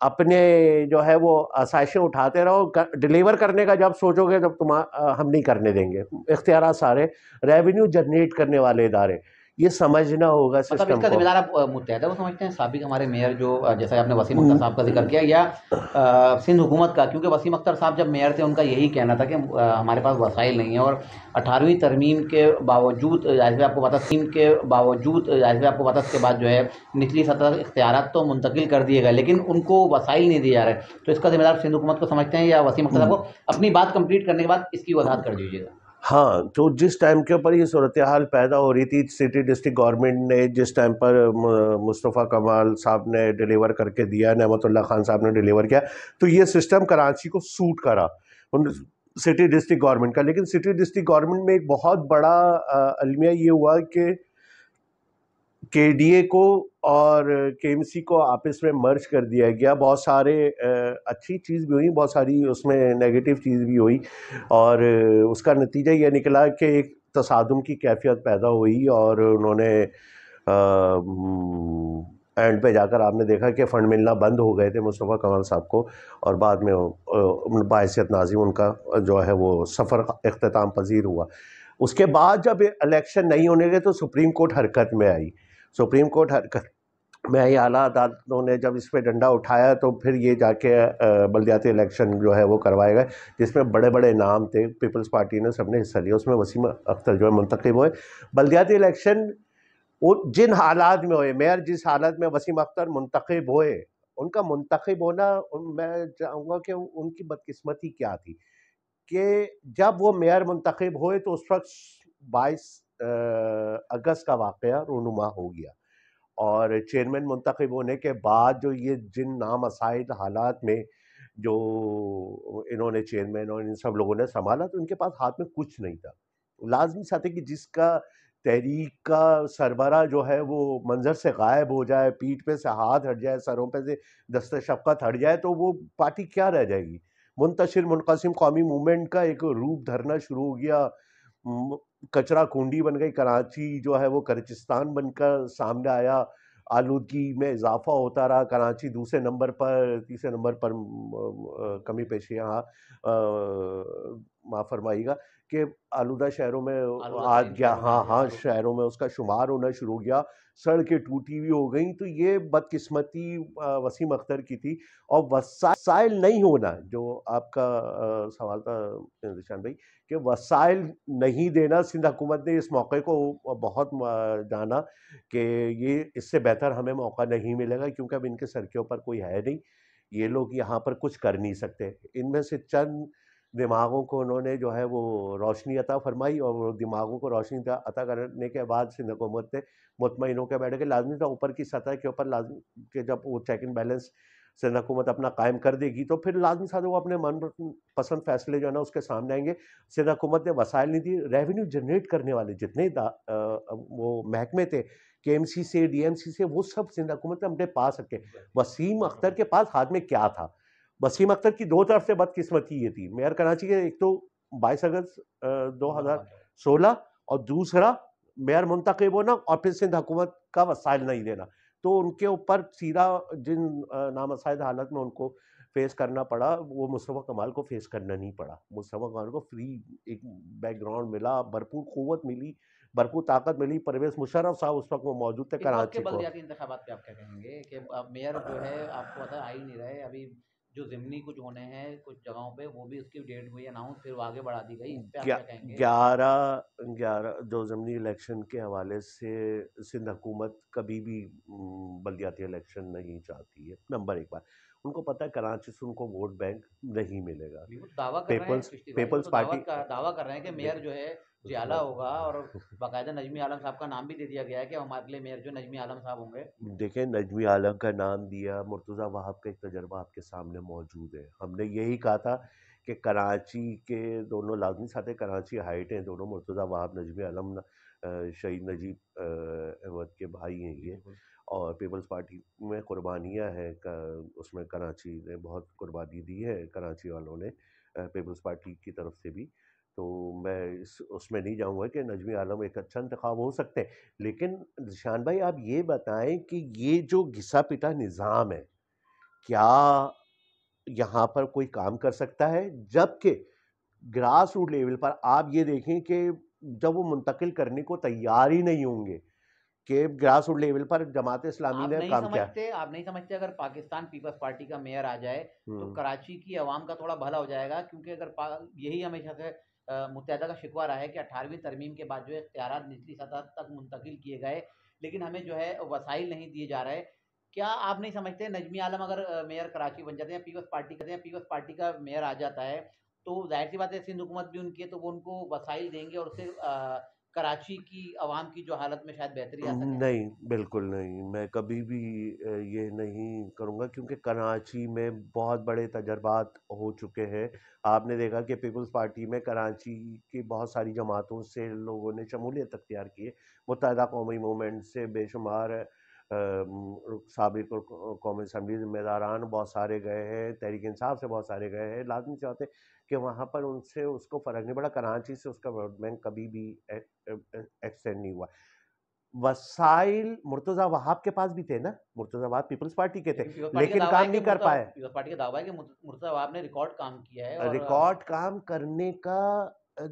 اپنے جو ہے وہ آسائشیں اٹھاتے رہو، ڈلیور کرنے کا جب سوچو گے جب ہم نہیں کرنے دیں گے. اختیارات سارے ریونیو جنریٹ کرنے والے ادارے، یہ سمجھنا ہوگا مطلب اس سسٹم کا کو. ذمہ دار آپ متحدہ کو سمجھتے ہیں، سابق ہمارے میئر جو جیسے آپ نے وسیم اختر صاحب کا ذکر کیا، یا سندھ حکومت کا؟ کیونکہ وسیم اختر صاحب جب میئر تھے ان کا یہی کہنا تھا کہ ہمارے پاس وسائل نہیں ہیں، اور 18ویں ترمیم کے باوجود جیسے آپ کو پتا آپ کو پتا اس کے بعد جو ہے نچلی سطح اختیارات تو منتقل کر دیے گئے، لیکن ان کو وسائل نہیں دیے جا رہے. تو اس کا ذمہ دار سندھ حکومت کو سمجھتے ہیں یا وسیم اختر صاحب کو؟ اپنی بات کمپلیٹ کرنے کے بعد اس کی وضاحت کر دیجیے گا. ہاں، تو جس ٹائم کے اوپر یہ صورتحال پیدا ہو رہی تھی، سٹی ڈسٹرکٹ گورنمنٹ نے جس ٹائم پر مصطفیٰ کمال صاحب نے ڈیلیور کر کے دیا، نعمت اللہ خان صاحب نے ڈیلیور کیا، تو یہ سسٹم کراچی کو سوٹ کرا سٹی ڈسٹرکٹ گورنمنٹ کا. لیکن سٹی ڈسٹرکٹ گورنمنٹ میں ایک بہت بڑا المیہ یہ ہوا کہ کے ڈی اے کو اور کے ایم سی کو آپس میں مرج کر دیا گیا. بہت سارے اچھی چیز بھی ہوئی، بہت ساری اس میں نیگیٹو چیز بھی ہوئی، اور اس کا نتیجہ یہ نکلا کہ ایک تصادم کی کیفیت پیدا ہوئی، اور انہوں نے اینڈ پہ جا کر آپ نے دیکھا کہ فنڈ ملنا بند ہو گئے تھے مصطفیٰ کمال صاحب کو، اور بعد میں بحیثیت ناظم ان کا جو ہے وہ سفر اختتام پذیر ہوا. اس کے بعد جب الیکشن نہیں ہونے گئے تو سپریم کورٹ حرکت میں آئی. سپریم کورٹ حرکت میں آئی، اعلیٰ عدالتوں نے جب اس پہ ڈنڈا اٹھایا تو پھر یہ جا کے بلدیاتی الیکشن جو ہے وہ کروائے گئے، جس میں بڑے بڑے نام تھے. پیپلز پارٹی نے سب نے حصہ لیا، اس میں وسیم اختر جو ہے منتخب ہوئے. بلدیاتی الیکشن وہ جن حالات میں ہوئے، میئر جس حالت میں وسیم اختر منتخب ہوئے، ان کا منتخب ہونا، میں چاہوں گا کہ ان کی بدقسمتی کیا تھی کہ جب وہ میئر منتخب ہوئے تو اس وقت 22 اگست کا واقعہ رونما ہو گیا، اور چیئرمین منتخب ہونے کے بعد جو یہ جن نامساعد حالات میں جو انہوں نے چیئرمین اور ان سب لوگوں نے سنبھالا، تو ان کے پاس ہاتھ میں کچھ نہیں تھا. لازمی ساتھ ہے کہ جس کا تحریک کا سربراہ جو ہے وہ منظر سے غائب ہو جائے، پیٹھ پہ سے ہاتھ ہٹ جائے، سروں پہ سے دست شفقت ہٹ جائے، تو وہ پارٹی کیا رہ جائے گی؟ منتشر منقسم قومی موومنٹ کا ایک روپ دھرنا شروع ہو گیا. کچرا کنڈی بن گئی کراچی، جو ہے وہ کرچستان بن کر سامنے آیا. آلودگی میں اضافہ ہوتا رہا، کراچی دوسرے نمبر پر، تیسرے نمبر پر کمی پیشی یہاں معاف فرمائیے گا کہ آلودہ شہروں میں آ گیا. ہاں شہروں میں اس کا شمار ہونا شروع ہو گیا. سڑکیں ٹوٹی ہوئی ہو گئیں. تو یہ بدقسمتی وسیم اختر کی تھی. اور وسائل نہیں ہونا، جو آپ کا سوال تھا ذیشان بھائی، کہ وسائل نہیں دینا، سندھ حکومت نے اس موقع کو بہت جانا کہ یہ اس سے بہتر ہمیں موقع نہیں ملے گا، کیونکہ اب ان کے سر کے اوپر کوئی ہے نہیں، یہ لوگ یہاں پر کچھ کر نہیں سکتے. ان میں سے چند دماغوں کو انہوں نے جو ہے وہ روشنی عطا فرمائی، اور وہ دماغوں کو روشنی عطا کرنے کے بعد سندھ حکومت نے مطمئن ہو کے بیٹھے کہ لازمی تھا اوپر کی سطح کے اوپر لازمی کہ جب وہ چیک اینڈ بیلنس سندھ حکومت اپنا قائم کر دے گی تو پھر لازمی تھا وہ اپنے من پسند فیصلے جو ہے نا اس کے سامنے آئیں گے. سندھ حکومت نے وسائل نہیں دی. ریونیو جنریٹ کرنے والے جتنے وہ محکمے تھے، کے ایم سی سے، ڈی ایم سی سے، وہ سب سندھ حکومت نے اپنے پاس رکھے. وسیم اختر کے پاس ہاتھ میں کیا تھا؟ وسیم اختر کی دو طرف سے بدقسمتی یہ تھی. میئر کراچی کے ایک تو 22 اگست 2016، اور دوسرا میئر منتخب ہونا، اور پھر سندھ حکومت کا وسائل نہیں دینا. تو ان کے اوپر سیدھا جن نامساعد حالت میں ان کو فیس کرنا پڑا، وہ مصطفیٰ کمال کو فیس کرنا نہیں پڑا. مصطفیٰ کمال کو فری ایک بیک گراؤنڈ ملا، بھرپور قوت ملی، بھرپور طاقت ملی. پرویز مشرف صاحب اس وقت وہ موجود تھے اس وقت کے کراچی کو. بلدیاتی انتخابات پہ آپ کیا کہیں گے کہ میئر جو ہے آپ کو پتا آ ہی نہیں رہے ابھی، جو ضمنی کچھ ہونے ہیں کچھ جگہوں پہ، وہ بھی اس کی ڈیٹ ہوئی اناؤنس، پھر وہ آگے بڑھا دی گئی، اس پہ آپ کیا کہیں گے؟ 11 جو ضمنی الیکشن کے حوالے سے سندھ حکومت کبھی بھی بلدیاتی الیکشن نہیں چاہتی ہے. نمبر ایک بات، ان کو پتہ ہے کراچی سے ان کو ووٹ بینک نہیں ملے گا. دعویٰ کر رہے ہیں چشتی بھائی، وہ پیپلز تو پارٹی دعویٰ کر رہے ہیں کہ میئر جو ہے جیالہ ہوگا، اور باقاعدہ نجمی عالم صاحب کا نام بھی دے دیا گیا ہے کہ ہمارے لیے میئر جو نجمی عالم صاحب ہوں گے. دیکھیں، نجمی عالم کا نام دیا، مرتضیٰ وہاب کا ایک تجربہ آپ کے سامنے موجود ہے. ہم نے یہی کہا تھا کہ کراچی کے دونوں لازمی ساتھ کراچی ہائٹ ہیں دونوں، مرتضیٰ وہاب، نجمی عالم شہید نجیب احمد کے بھائی ہیں یہ، اور پیپلز پارٹی میں قربانیاں ہیں، اس میں کراچی نے بہت قربانی دی ہے، کراچی والوں نے پیپلز پارٹی کی طرف سے بھی. تو میں اس میں نہیں جاؤں گا کہ نجمی عالم ایک اچھا انتخاب ہو سکتے ہیں. لیکن ذیشان بھائی آپ یہ بتائیں کہ یہ جو گھسا پٹا نظام ہے، کیا یہاں پر کوئی کام کر سکتا ہے؟ جبکہ گراس روٹ لیول پر آپ یہ دیکھیں کہ جب وہ منتقل کرنے کو تیار ہی نہیں ہوں گے کہ گراس روٹ لیول پر جماعت اسلامی نے کام کیا. آپ نہیں سمجھتے اگر پاکستان پیپلز پارٹی کا میئر آ جائے تو کراچی کی عوام کا تھوڑا بھلا ہو جائے گا، کیونکہ اگر یہی ہمیشہ سے متحدہ کا شکوہ رہا ہے کہ 18ویں ترمیم کے بعد جو ہے اختیارات نچلی سطح تک منتقل کیے گئے لیکن ہمیں جو ہے وسائل نہیں دیے جا رہے. کیا آپ نہیں سمجھتے نجمی عالم اگر میئر کراچی بن جاتے ہیں، پیپلز پارٹی کا میئر آ جاتا ہے تو ظاہر سی بات ہے سندھ حکومت بھی ان کی ہے تو وہ ان کو وسائل دیں گے اور اس سے کراچی کی عوام کی جو حالت میں شاید بہتری آ سکے؟ نہیں، بالکل نہیں، میں کبھی بھی یہ نہیں کروں گا، کیونکہ کراچی میں بہت بڑے تجربات ہو چکے ہیں. آپ نے دیکھا کہ پیپلز پارٹی میں کراچی کی بہت ساری جماعتوں سے لوگوں نے شمولیت اختیار کی ہے. متحدہ قومی موومنٹ سے بے شمار سابق قومی اسمبلی ذمہ داران بہت سارے گئے ہیں، تحریک انصاف سے بہت سارے گئے ہیں. لازمی چاہتے کہ وہاں پر ان سے اس کو فرق نہیں پڑا. کراچی سے اس کا ووٹ بینک کبھی بھی ایکسٹینڈ نہیں ہوا. وسائل مرتضی وہاب کے پاس بھی تھے نا، مرتضی وہاب پیپلز پارٹی کے تھے لیکن کام نہیں کر پائے. پیپلز پارٹی کا دعویٰ ہے کہ مرتضی وہاب نے ریکارڈ کام کیا ہے اور ریکارڈ کام کرنے کا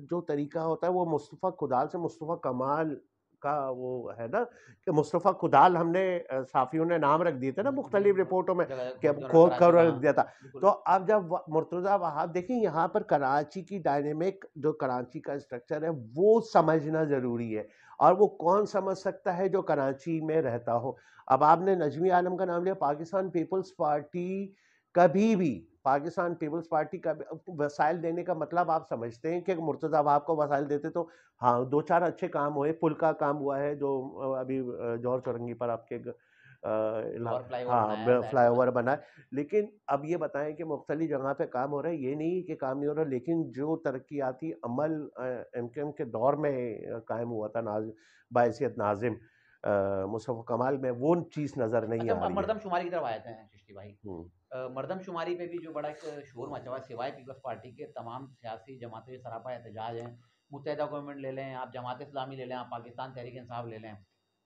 جو طریقہ ہوتا ہے وہ مصطفیٰ کدال سے مصطفیٰ کمال کا وہ ہے نا، کہ مصطفیٰ کدال ہم نے صحافیوں نے نام رکھ دیے تھے نا مختلف رپورٹوں میں کہ کھو رکھ دیا تھا. تو اب جب مرتضی وہاب دیکھیں یہاں پر کراچی کی ڈائنامک جو کراچی کا اسٹرکچر ہے وہ سمجھنا ضروری ہے، اور وہ کون سمجھ سکتا ہے جو کراچی میں رہتا ہو. اب آپ نے نجمی عالم کا نام لیا. پاکستان پیپلز پارٹی کبھی بھی پاکستان پیپلز پارٹی کا وسائل دینے کا مطلب آپ سمجھتے ہیں کہ مرتضی وہاب کو وسائل دیتے تو ہاں دو چار اچھے کام ہوئے. پل کا کام ہوا ہے جو ابھی جوہر چورنگی پر آپ کے ہاں فلائی اوور بنا ہے. لیکن اب یہ بتائیں کہ مختلف جگہ پہ کام ہو رہا ہے، یہ نہیں کہ کام نہیں ہو رہا، لیکن جو ترقیاتی عمل ایم کیو ایم کے دور میں قائم ہوا تھا باحثیت ناظم مصطفیٰ کمال میں، وہ چیز نظر نہیں آ رہی ہے. مردم شماری کی طرف آئے تھے چشتی بھائی. مردم شماری پہ بھی جو بڑا ایک شور مچا ہوا ہے، سوائے پیپلز پارٹی کے تمام سیاسی جماعتیں سراپا احتجاج ہیں. متحدہ گورنمنٹ لے لیں آپ، جماعت اسلامی لے لیں آپ، پاکستان تحریک انصاف لے لیں،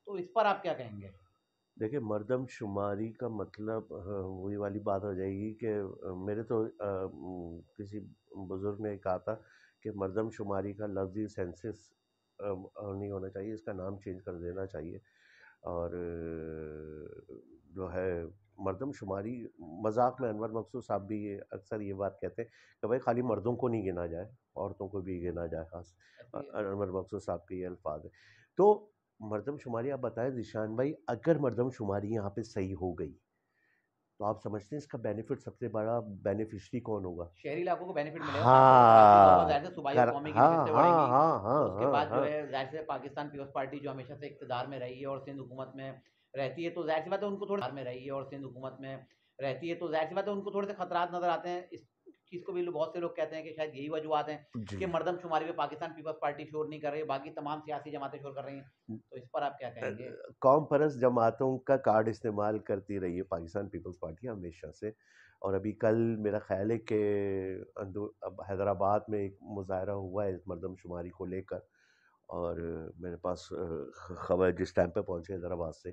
تو اس پر آپ کیا کہیں گے؟ دیکھیں مردم شماری کا مطلب وہی والی بات ہو جائے گی کہ میرے تو کسی بزرگ نے کہا تھا کہ مردم شماری کا لفظی سینسس نہیں ہونا چاہیے، اس کا نام چینج کر دینا چاہیے. اور جو ہے مردم شماری مذاق میں انور مقصود صاحب بھی اکثر یہ بات کہتے ہیں کہ بھائی خالی مردوں کو نہیں گنا جائے، عورتوں کو بھی گنا جائے. خاص انور مقصود صاحب کے یہ الفاظ ہیں. تو مردم شماری آپ بتائیں ذیشان بھائی، اگر مردم شماری یہاں پہ صحیح ہو گئی تو آپ سمجھتے ہیں اس کا بینیفٹ سب سے بڑا بینیفیشری کون ہوگا؟ شہری علاقوں کو بینیفٹ ملے گا، کراچی کا ہوا ہاں ظاہر سے صوبائی اور قومی کی نسبتیں بڑھیں گی. اور اس کے بعد جو ہے ظاہر سے پاکستان پیپلز پارٹی جو ہمیشہ سے اقتدار میں رہی ہے اور سندھ حکومت میں رہتی ہے تو ظاہر سی بات ہے ان کو تھوڑا میں رہی ہے اور سندھ حکومت میں رہتی ہے تو ظاہر سی بات ہے ان کو تھوڑے سے خطرات نظر آتے ہیں. اس چیز کو بھی بہت سے لوگ کہتے ہیں کہ شاید یہی وجوہات ہیں کہ مردم شماری میں پاکستان پیپلز پارٹی شور نہیں کر رہی، باقی تمام سیاسی جماعتیں شور کر رہی ہیں. تو اس پر آپ کیا کہیں گے؟ قوم پرست جماعتوں کا کارڈ استعمال کرتی رہی ہے پاکستان پیپلز پارٹی ہمیشہ سے. اور ابھی کل میرا خیال ہے کہ اب حیدرآباد میں ایک مظاہرہ ہوا ہے اس مردم شماری کو لے کر، اور میرے پاس خبر جس ٹائم پہ پہنچے حیدرآباد سے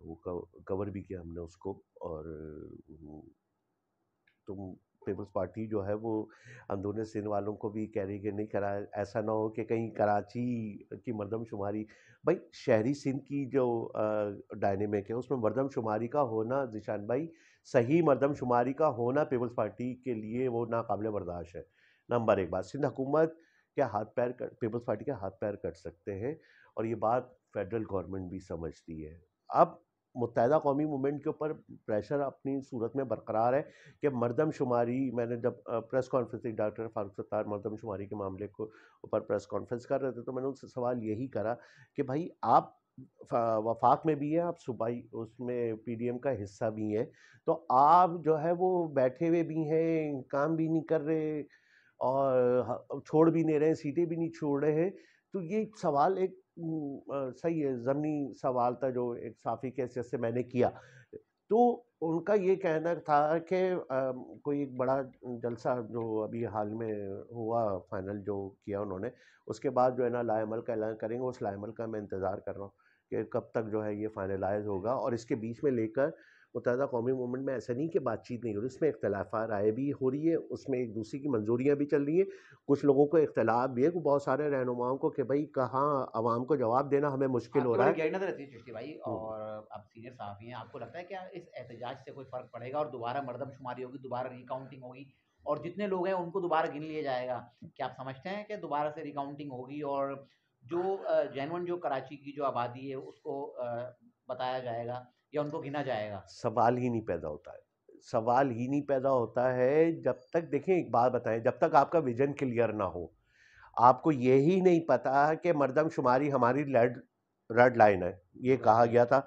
وہ کور بھی کیا ہم نے اس کو. اور تم پیپلز پارٹی جو ہے وہ اندرون سندھ والوں کو بھی کہہ رہی کہ نہیں کرا، ایسا نہ ہو کہ کہیں کراچی کی مردم شماری. بھائی شہری سندھ کی جو ڈائنامک ہے اس میں مردم شماری کا ہونا ذیشان بھائی، صحیح مردم شماری کا ہونا پیپلز پارٹی کے لیے وہ ناقابل برداشت ہے. نمبر ایک بات، سندھ حکومت کے ہاتھ پیر پیپلز پارٹی کے ہاتھ پیر کٹ سکتے ہیں، اور یہ بات فیڈرل گورنمنٹ بھی سمجھتی ہے. اب متحدہ قومی موومنٹ کے اوپر پریشر اپنی صورت میں برقرار ہے کہ مردم شماری، میں نے جب press conference doctor Farooq Sattar مردم شماری کے معاملے کو اوپر پریس کانفرنس کر رہے تھے تو میں نے ان سے سوال یہی کرا کہ بھائی آپ وفاق میں بھی ہیں، آپ صوبائی اس میں پی ڈی ایم کا حصہ بھی ہیں، تو آپ جو ہے وہ بیٹھے ہوئے بھی ہیں، کام بھی نہیں کر رہے اور چھوڑ بھی نہیں رہے، سیٹیں بھی نہیں چھوڑ رہے ہیں. تو یہ سوال ایک صحیح ہے ضمنی سوال تھا جو ایک صحافی کی حیثیت سے میں نے کیا. تو ان کا یہ کہنا تھا کہ کوئی ایک بڑا جلسہ جو ابھی حال میں ہوا فائنل جو کیا انہوں نے، اس کے بعد جو ہے نا لائے عمل کا اعلان کریں گے. اس لائے عمل کا میں انتظار کر رہا ہوں کہ کب تک جو ہے یہ فائنلائز ہوگا، اور اس کے بیچ میں لے کر متحدہ قومی موومنٹ میں ایسا نہیں کہ بات چیت نہیں ہو رہی، اس میں اختلاف رائے بھی ہو رہی ہے، اس میں ایک دوسرے کی منظوریاں بھی چل رہی ہیں، کچھ لوگوں کو اختلاف بھی ہے، بہت سارے رہنماؤں کو کہ بھائی کہاں عوام کو جواب دینا ہمیں مشکل آپ ہو کی رہا بڑی ہے۔ گہری نظر رہتی ہے چشتی بھائی، اور آپ سینئر صحافی ہیں، آپ کو لگتا ہے کیا اس احتجاج سے کوئی فرق پڑے گا اور دوبارہ مردم شماری ہوگی، دوبارہ ریکاؤنٹنگ ہوگی اور جتنے لوگ ہیں ان کو دوبارہ گن لیا جائے گا؟ کیا آپ سمجھتے ہیں کہ دوبارہ سے ریکاؤنٹنگ ہوگی اور جو جینون جو کراچی کی جو آبادی ہے اس کو بتایا جائے گا یا ان کو گنا جائے گا؟ سوال ہی نہیں پیدا ہوتا ہے، سوال ہی نہیں پیدا ہوتا ہے جب تک، دیکھیں ایک بات بتائیں، جب تک آپ کا ویژن کلیئر نہ ہو، آپ کو یہی نہیں پتا کہ مردم شماری ہماری ریڈ لائن ہے، یہ کہا گیا تھا،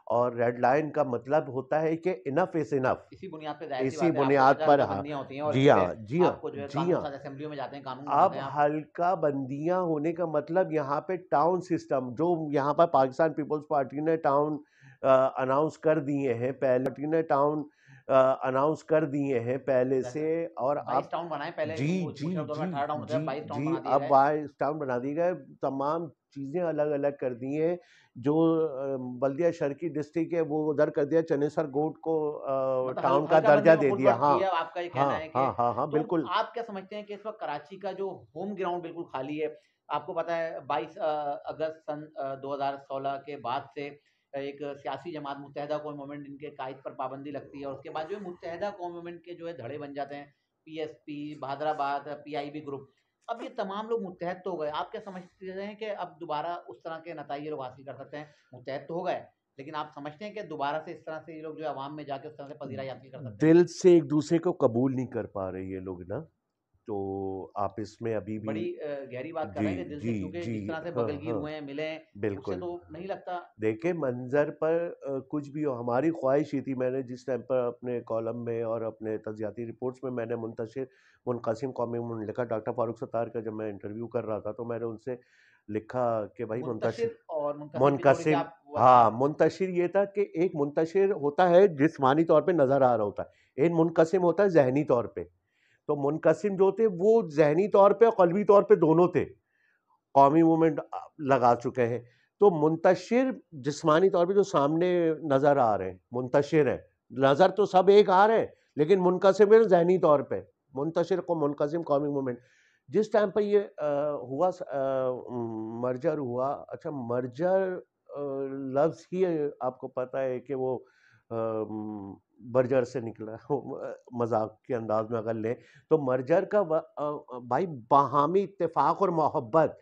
اور ریڈ لائن کا مطلب ہوتا ہے کہ انف از انف، اسی بنیاد پہ ظاہر سی اسی بات ہے آپ کو بنیاد پتہ ہے پر، حلقہ ہاں بندیاں ہوتی ہیں اور جی اسی پہ ہاں جی ہاں آپ کو جو ہے جی قانون ہاں، ساز اسمبلیوں میں جاتے ہیں قانون اب بناتے ہیں آپ۔ حلقہ بندیاں ہونے کا مطلب یہاں پہ ٹاؤن سسٹم، جو یہاں پر پاکستان پیپلز پارٹی نے ٹاؤن اناؤنس کر دیے ہیں، پہلے نے ٹاؤن اناؤنس کر دیے ہیں پہلے سے، اور اب 22 ٹاؤن بنائے پہلے، جی جی مشرف دور میں جی 18 ٹاؤن ہوتا ہے، جی 22 ٹاؤن جی بنا دیے اب گئے۔ 22 ٹاؤن بنا دیے گئے، تمام چیزیں الگ الگ کر دی ہیں، جو بلدیہ شرقی ڈسٹرکٹ ہے وہ ادھر کر دیا، چنیسر گوٹ کو ٹاؤن کا ہلکا درجہ بندی میں دے فٹ دیا، ورک ہاں کی ہے، آپ کا یہ ہاں کہنا ہے کہ ہاں ہاں ہاں تو بالکل۔ آپ کیا سمجھتے ہیں کہ اس وقت کراچی کا جو ہوم گراؤنڈ بالکل خالی ہے؟ آپ کو پتا ہے 22 اگست سن 2016 کے بعد سے ایک سیاسی جماعت متحدہ قومی موومنٹ، ان کے قائد پر پابندی لگتی ہے اور اس کے بعد جو ہے متحدہ قومی موومنٹ کے جو ہے دھڑے بن جاتے ہیں، پی ایس پی، بہادر آباد، پی آئی بی گروپ، اب یہ تمام لوگ متحد تو ہو گئے، آپ کیا سمجھتے ہیں کہ اب دوبارہ اس طرح کے نتائج لوگ حاصل کر سکتے ہیں؟ متحد تو ہو گئے لیکن آپ سمجھتے ہیں کہ دوبارہ سے اس طرح سے یہ لوگ جو عوام میں جا کے اس طرح سے پذیرائی حاصل کر سکتے ہیں؟ دل سے ایک دوسرے کو قبول نہیں کر پا رہے یہ لوگ نا، تو آپ اس میں ابھی بھی، بڑی گہری بات کر رہے جی ہیں کہ دل سے، جی کیونکہ جی جس طرح سے ہاں بغلگیر ہاں ہوئے ہیں، ملے ہیں، اس سے بالکل، تو نہیں لگتا۔ دیکھیں منظر پر کچھ بھی ہو، ہماری خواہش ہی تھی، میں نے جس ٹائم پر اپنے کالم میں اور اپنے تجزیاتی رپورٹس میں نے منقسم قومی موومنٹ لکھا، ڈاکٹر فاروق ستار کا جب میں انٹرویو کر رہا تھا تو میں نے ان سے لکھا کہ بھائی منتشر اور منقسم کی تھوڑی سی منقسم، آپ ہاں منتشر یہ تھا کہ ایک منتشر ہوتا ہے جسمانی طور پہ نظر آ رہا ہوتا ہے، ایک منقسم ہوتا ہے ذہنی طور پہ، تو منقسم جو تھے وہ ذہنی طور پہ قلبی طور پہ دونوں تھے، قومی موومنٹ لگا چکے ہیں، تو منتشر جسمانی طور پہ جو سامنے نظر آ رہے ہیں منتشر ہیں، نظر تو سب ایک آ رہے ہیں لیکن منقسم ہے ذہنی طور پہ، منتشر کو منقسم قومی موومنٹ، جس ٹائم پہ یہ ہوا مرجر ہوا، اچھا مرجر لفظ ہی آپ کو پتہ ہے کہ وہ برجر سے نکلا، مذاق کے انداز میں اگر لیں تو مرجر کا بھائی باہمی اتفاق اور محبت،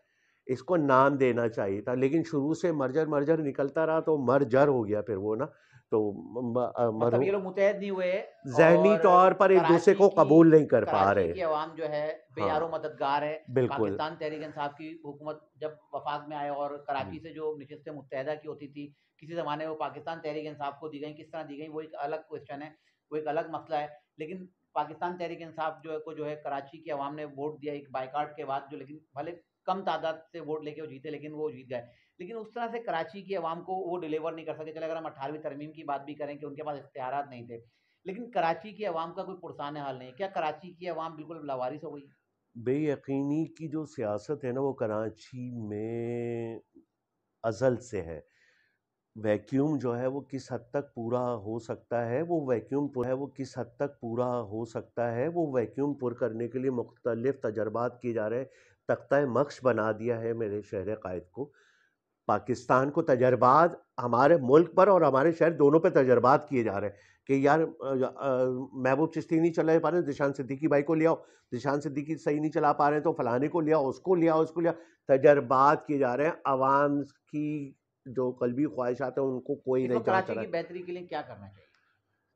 اس کو نام دینا چاہیے تھا، لیکن شروع سے مرجر مرجر نکلتا رہا تو مرجر ہو گیا پھر وہ نا، تو مطلب یہ لوگ متحد نہیں ہوئے ذہنی اور طور پر ایک دوسرے کو قبول نہیں کر پا کراچی رہے، کی عوام جو ہے بے ہاں یار و مددگار ہے۔ بالکل، پاکستان تحریک انصاف کی حکومت جب وفاق میں آئے اور کراچی سے جو نشستیں متحدہ کی ہوتی تھی کسی زمانے میں وہ پاکستان تحریک انصاف کو دی گئیں، کس طرح دی گئیں وہ ایک الگ کوشچن ہے، وہ ایک الگ مسئلہ ہے، لیکن پاکستان تحریک انصاف جو ہے کراچی کی عوام نے ووٹ دیا ایک بائیکاٹ کے بعد، جو لیکن بھلے کم تعداد سے ووٹ لے کے وہ جیتے لیکن وہ جیت گئے، لیکن اس طرح سے کراچی کی عوام کو وہ ڈیلیور نہیں کر سکے۔ چلے اگر ہم 18ویں ترمیم کی بات بھی کریں کہ ان کے پاس اختیارات نہیں تھے، لیکن کراچی کی عوام کا کوئی پرسان حال نہیں، کیا کراچی کی عوام بالکل لاوارث ہو گئی؟ بے یقینی کی جو سیاست ہے نا وہ کراچی میں ازل سے ہے، ویکیوم جو ہے وہ کس حد تک پورا ہو سکتا ہے، وہ کس حد تک پورا ہو سکتا ہے، وہ ویکیوم پر کرنے کے لیے مختلف تجربات کیے جا رہے ہیں، تختہ مخش بنا دیا ہے میرے شہر قائد کو، پاکستان کو تجربات، ہمارے ملک پر اور ہمارے شہر دونوں پہ تجربات کیے جا رہے ہیں کہ یار محبوب چشتی نہیں چلا پا رہے، ذیشان صدیقی بھائی کو لے آؤ، ذیشان صدیقی صحیح نہیں چلا پا رہے تو فلانے کو لے آؤ، اس کو لے آؤ، اس کو لے آؤ، تجربات کیے جا رہے ہیں، عوام کی جو قلبی خواہشات ہیں ان کو کوئی اس نہیں وقت جانچ کراچی رہا کی ہے۔ بہتری کے لیے کیا کرنا چاہیے؟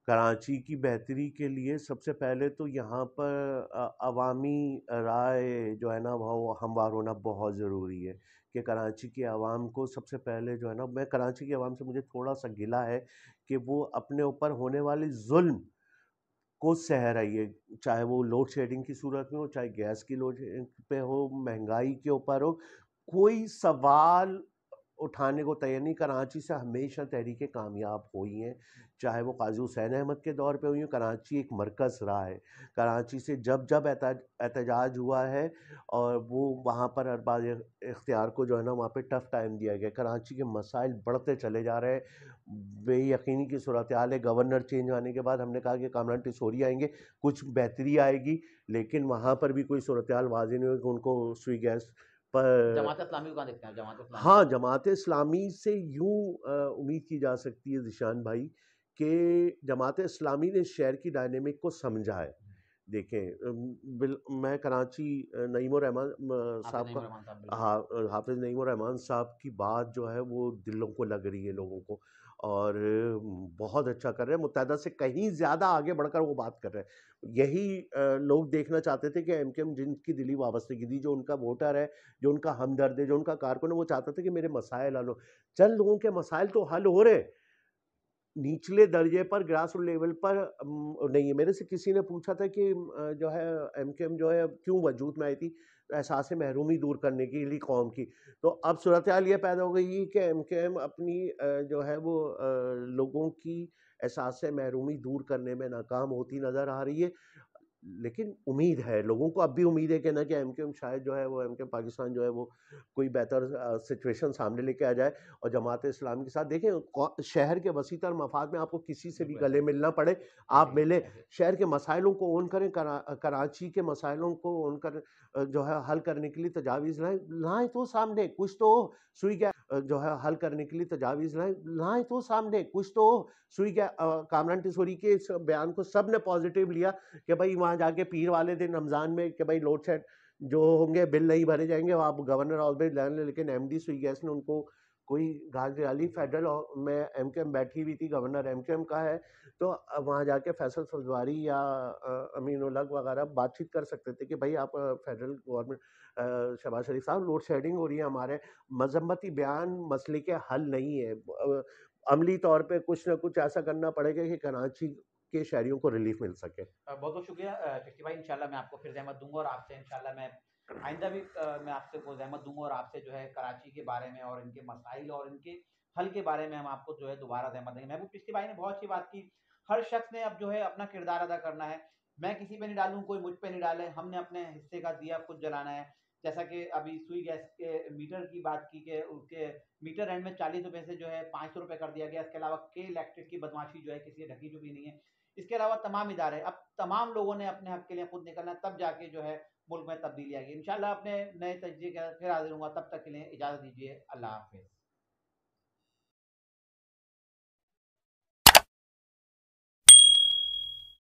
کراچی کی بہتری کے لیے سب سے پہلے تو یہاں پر عوامی رائے جو ہے نا وہ ہموار ہونا بہت ضروری ہے، کہ کراچی کے عوام کو سب سے پہلے جو ہے نا، میں کراچی کے عوام سے مجھے تھوڑا سا گلہ ہے کہ وہ اپنے اوپر ہونے والے ظلم کو سہ رہی ہے، چاہے وہ لوڈ شیڈنگ کی صورت میں ہو، چاہے گیس کی لوڈ پہ ہو، مہنگائی کے اوپر ہو، کوئی سوال اٹھانے کو تیار نہیں. کراچی سے ہمیشہ تحریکیں کامیاب ہوئی ہیں, چاہے وہ قاضی حسین احمد کے دور پہ ہوئی ہیں. کراچی ایک مرکز رہا ہے. کراچی سے جب جب احتجاج ہوا ہے اور وہ وہاں پر ارباب اختیار کو جو ہے نا وہاں پہ ٹف ٹائم دیا گیا. کراچی کے مسائل بڑھتے چلے جا رہے ہیں, بے یقینی کی صورتحال ہے. گورنر چینج ہونے کے بعد ہم نے کہا کہ کامران ٹیسوری آئیں گے, کچھ بہتری آئے گی, لیکن وہاں پر بھی کوئی صورتحال واضح نہیں ہوئی کہ ان کو سوئی گیس پر. جماعت اسلامی کو کہاں دیکھتے ہیں؟ جماعت اسلامی ہاں, جماعت اسلامی سے یوں امید کی جا سکتی ہے ذیشان بھائی کہ جماعت اسلامی نے شہر کی ڈائنامک کو سمجھا ہے. دیکھیں, میں کراچی نعیم الرحمان حافظ صاحب نعیم کا, الرحمان صاحب بالکل. ہاں, حافظ نعیم الرحمان صاحب کی بات جو ہے وہ دلوں کو لگ رہی ہے لوگوں کو, اور بہت اچھا کر رہے ہیں. متحدہ سے کہیں زیادہ آگے بڑھ کر وہ بات کر رہے ہیں. یہی لوگ دیکھنا چاہتے تھے کہ ایم کیو ایم جن کی دلی وابستگی تھی, جو ان کا ووٹر ہے, جو ان کا ہمدرد ہے, جو ان کا کارکن ہے, وہ چاہتا تھا کہ میرے مسائل حل ہو. چند لوگوں کے مسائل تو حل ہو رہے, نچلے درجے پر گراس روٹ لیول پر نہیں ہے. میرے سے کسی نے پوچھا تھا کہ جو ہے ایم کیو ایم جو ہے کیوں وجود میں آئی تھی؟ احساس محرومی دور کرنے کے لیے قوم کی. تو اب صورتحال یہ پیدا ہو گئی کہ ایم کیو ایم اپنی جو ہے وہ لوگوں کی احساس محرومی دور کرنے میں ناکام ہوتی نظر آ رہی ہے. لیکن امید ہے, لوگوں کو اب بھی امید ہے کہ نہ کہ ایم کیو ایم شاید جو ہے وہ ایم کیو ایم پاکستان جو ہے وہ کوئی بہتر سچویشن سامنے لے کے آ جائے. اور جماعت اسلامی کے ساتھ دیکھیں, شہر کے وسیع تر مفاد میں آپ کو کسی سے بھی گلے ملنا پڑے, آپ ملیں. شہر کے مسائلوں کو اون کریں, کراچی کے مسائلوں کو اون کر جو ہے حل کرنے کے لیے تجاویز لائیں تو سامنے کچھ تو ہو. سوئی گیا جو ہے حل کرنے کے لیے تجاویز لائیں تو سامنے کچھ تو ہو. سوئی گیا کامران ٹیسوری کے اس بیان کو سب نے پازیٹیو لیا کہ بھائی وہاں جا کے پیر والے دن رمضان میں کہ بھائی لوڈ شیڈ جو ہوں گے بل نہیں بھرے جائیں گے, آپ گورنر آلریڈی لین لیں. لیکن ایم ڈی سوئی گیس نے ان کو کوئی گاج ڈالی. فیڈرل میں ایم کیو ایم بیٹھی ہوئی تھی, گورنر ایم کیو ایم کا ہے, تو وہاں جا کے فیصل فضواری یا امین الحق وغیرہ بات چیت کر سکتے تھے کہ بھائی آپ فیڈرل گورنمنٹ شہباز شریف صاحب لوڈ شیڈنگ ہو رہی ہے. ہمارے مذمتی بیان مسئلے کے حل نہیں ہے, عملی طور پہ کچھ نہ کچھ ایسا کرنا پڑے گا کہ کراچی کے شہریوں کو ریلیف مل سکے. بہت بہت شکریہ چشتی بھائی. انشاءاللہ میں آپ کو پھر زحمت دوں گا, اور آپ سے انشاءاللہ میں آئندہ بھی میں آپ سے کو زحمت دوں گا, اور آپ سے جو ہے کراچی کے بارے میں اور ان کے مسائل اور ان کے حل کے بارے میں ہم آپ کو جو ہے دوبارہ زحمت دیں گے. محبوب چشتی بھائی نے بہت اچھی بات کی. ہر شخص نے اب جو ہے اپنا کردار ادا کرنا ہے. میں کسی پہ نہیں ڈالوں, کوئی مجھ پہ نہیں ڈالے. ہم نے اپنے حصے کا دیا خود جلانا ہے. جیسا کہ ابھی سوئی گیس کے میٹر کی بات کی کہ اس کے میٹر اینڈ میں 40 روپے سے جو ہے 500 روپے کر دیا گیا. اس کے علاوہ کے الیکٹرک کی بدماشی جو ہے کسی ڈھکی چکی نہیں ہے. اس کے علاوہ تمام ادارے, اب تمام لوگوں نے اپنے حق کے لیے خود نکلنا, تب جا کے جو ہے ملک میں تبدیلی آئے گی. انشاءاللہ اپنے نئے تجزیے کے پھر حاضر ہوں گا. تب تک کے لیے اجازت دیجیے. اللہ حافظ.